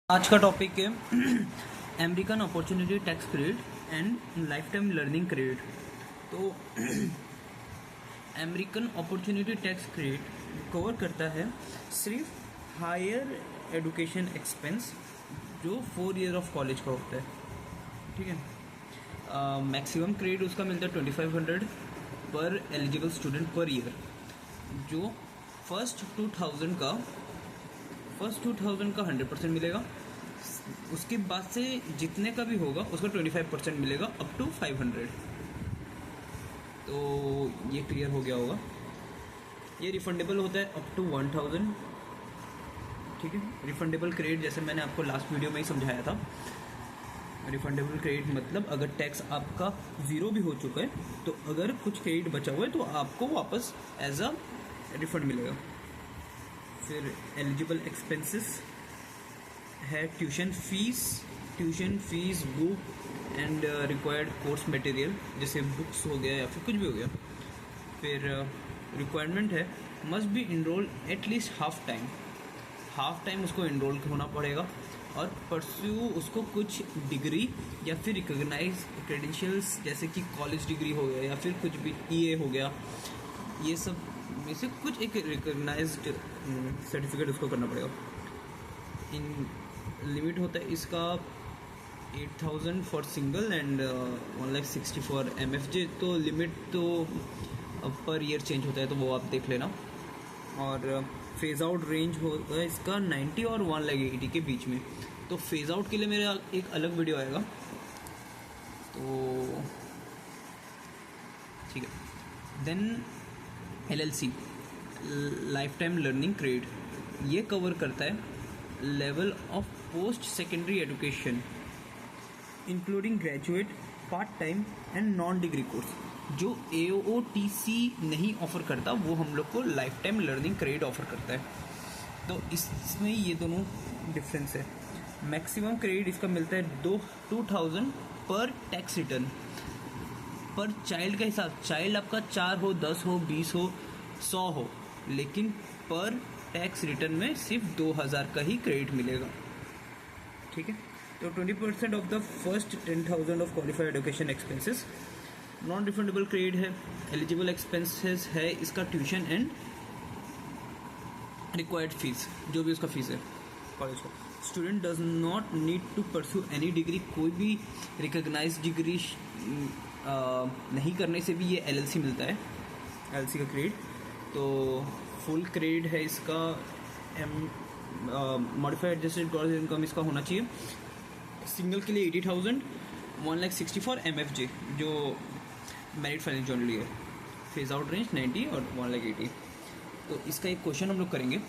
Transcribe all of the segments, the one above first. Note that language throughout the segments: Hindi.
आज का टॉपिक है American opportunity tax credit and lifetime learning credit. तो American opportunity tax credit cover करता है सिर्फ हायर एजुकेशन एक्सपेंस जो 4 ईयर ऑफ कॉलेज का होता है, ठीक है। मैक्सिमम क्रेडिट उसका मिलता है 2500 पर एलिजिबल स्टूडेंट पर ईयर, जो फर्स्ट 2000 का 100% मिलेगा। उसके बाद से जितने का भी होगा उसका 25% मिलेगा अप टू 500। तो ये क्लियर हो गया होगा। ये रिफंडेबल होता है अप टू 1000, ठीक है। रिफंडेबल क्रेडिट जैसे मैंने आपको लास्ट वीडियो में ही समझाया था। रिफंडेबल क्रेडिट मतलब अगर टैक्स आपका 0 भी हो चुका है तो अगर कुछ क्रेडिट बचा हुआ है तो आपको वापस एज अ रिफंड मिलेगा। फिर एलिजिबल एक्सपेंसेस है tuition fees book and required course material, जैसे बुक्स हो गया या फिर कुछ भी हो गया। फिर रिक्वायरमेंट है must be enrol at least half time उसको इनरोल होना पड़ेगा और परस्यू उसको कुछ डिग्री या फिर रिकॉग्नाइज क्रेडेंशियल्स जैसे कि कॉलेज डिग्री हो गया या फिर कुछ भी EA हो गया, ये सब में से कुछ एक रिकॉग्नाइज्ड सर्टिफिकेट उसको करना पड़ेगा। इन लिमिट होता है इसका 8000 for single and 1,60,000 for MFJ। तो लिमिट तो पर ईयर चेंज होता है तो वो आप देख लेना। और फेज आउट रेंज होता है इसका 90 और 1,80,000 के बीच में। तो फेज आउट के लिए मेरा एक अलग वीडियो आएगा, तो ठीक है। Then LLC lifetime learning credit, ये कवर करता है level of post secondary education including graduate, part time and non degree course. जो AOTC नहीं ऑफर करता वो हम लोग को lifetime learning credit offer करता है। तो इसमें ये दोनों डिफरेंस है। मैक्सिमम क्रेडिट इसका मिलता है 2000 पर टैक्स रिटर्न पर चाइल्ड का हिसाब। चाइल्ड आपका 4 हो, 10 हो, 20 हो, 100 हो, लेकिन पर टैक्स रिटर्न में सिर्फ 2000 का ही क्रेडिट मिलेगा, ठीक है। तो 20% of the first 10,000 of qualified education expenses. Non refundable credit है। एलिजिबल एक्सपेंसेस है इसका ट्यूशन एंड रिक्वायर्ड फीस, जो भी उसका फीस है कॉलेज का। Student does not need to pursue any degree, कोई भी रिकॉग्नाइज्ड डिग्री नहीं करने से भी ये LLC मिलता है, LLC का क्रेडिट। तो फुल क्रेडिट है इसका मॉडिफाइड एडजस्टेड ग्रॉस इनकम इसका होना चाहिए। सिंगल के लिए 80,000, 1,60,000 फॉर MFJ जो मेरिट फाइनल जर्नली है। फेज आउट रेंज 90 और 1,80,000। तो इसका एक क्वेश्चन हम लोग करेंगे।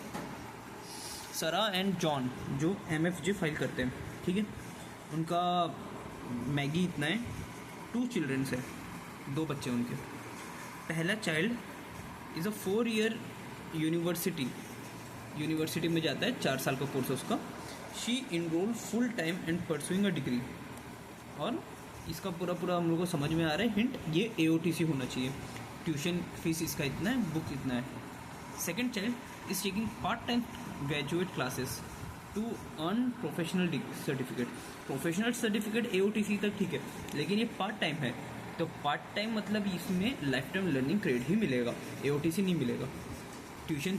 सरा एंड जॉन जो MFJ फाइल करते हैं, ठीक है, उनका मैगी इतना है, 2 चिल्ड्रंस है, 2 बच्चे उनके। पहला child is a 4 year university में जाता है, 4 साल का कोर्स है उसका। She enrol full time and pursuing a degree. और इसका पूरा हम लोग को समझ में आ रहा है हिंट, ये AOTC होना चाहिए। ट्यूशन फीस इसका इतना है, बुक इतना है। Second child is taking part time graduate classes to earn professional certificate. Professional certificate AOTC तक ठीक है, लेकिन ये पार्ट टाइम है, तो पार्ट टाइम मतलब इसमें लाइफ टाइम लर्निंग क्रेडिट ही मिलेगा, AOTC नहीं मिलेगा। Tuition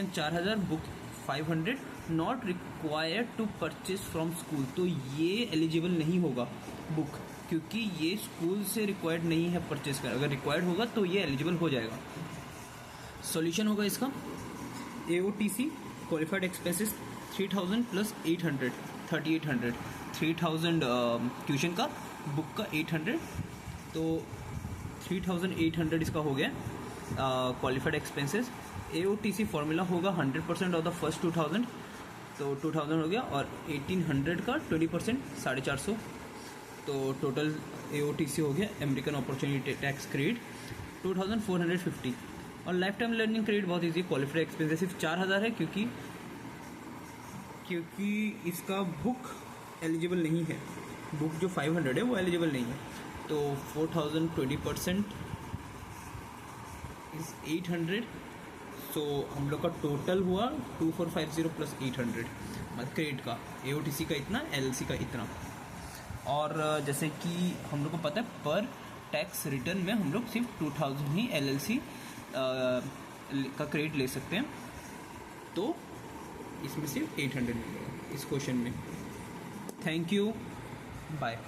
4000, book 500, not required to purchase from school. तो ये एलिजिबल नहीं होगा बुक, क्योंकि ये स्कूल से रिक्वायर्ड नहीं है परचेज कर। अगर रिक्वायर्ड होगा तो ये एलिजिबल हो जाएगा। सॉल्यूशन होगा इसका AOTC qualified expenses 3000 plus 800, 3800। 3000 tuition का, बुक का 800, तो 3800 इसका हो गया क्वालिफाइड एक्सपेंसेस। AOTC फॉर्मूला होगा 100% ऑफ द फर्स्ट 2000, तो 2000 हो गया, और 1800 का 20% 450। तो टोटल AOTC हो गया अमेरिकन अपॉर्चुनिटी टैक्स क्रेडिट 2450। और लाइफ टाइम लर्निंग क्रेडिट बहुत ईजी। क्वालिफाइड एक्सपेंसेस सिर्फ 4000 है, क्योंकि इसका बुक एलिजिबल नहीं है। बुक जो 500 है वो एलिजिबल नहीं है। तो 4000 20% इज 800। सो हम लोग का टोटल हुआ 2450 प्लस 800। मतलब क्रेडिट का, AOTC का इतना, LLC का इतना। और जैसे कि हम लोग को पता है पर टैक्स रिटर्न में हम लोग सिर्फ 2000 ही LLC का क्रेडिट ले सकते हैं, तो इसमें सिर्फ 800 मिलेगा इस क्वेश्चन में। Thank you, bye.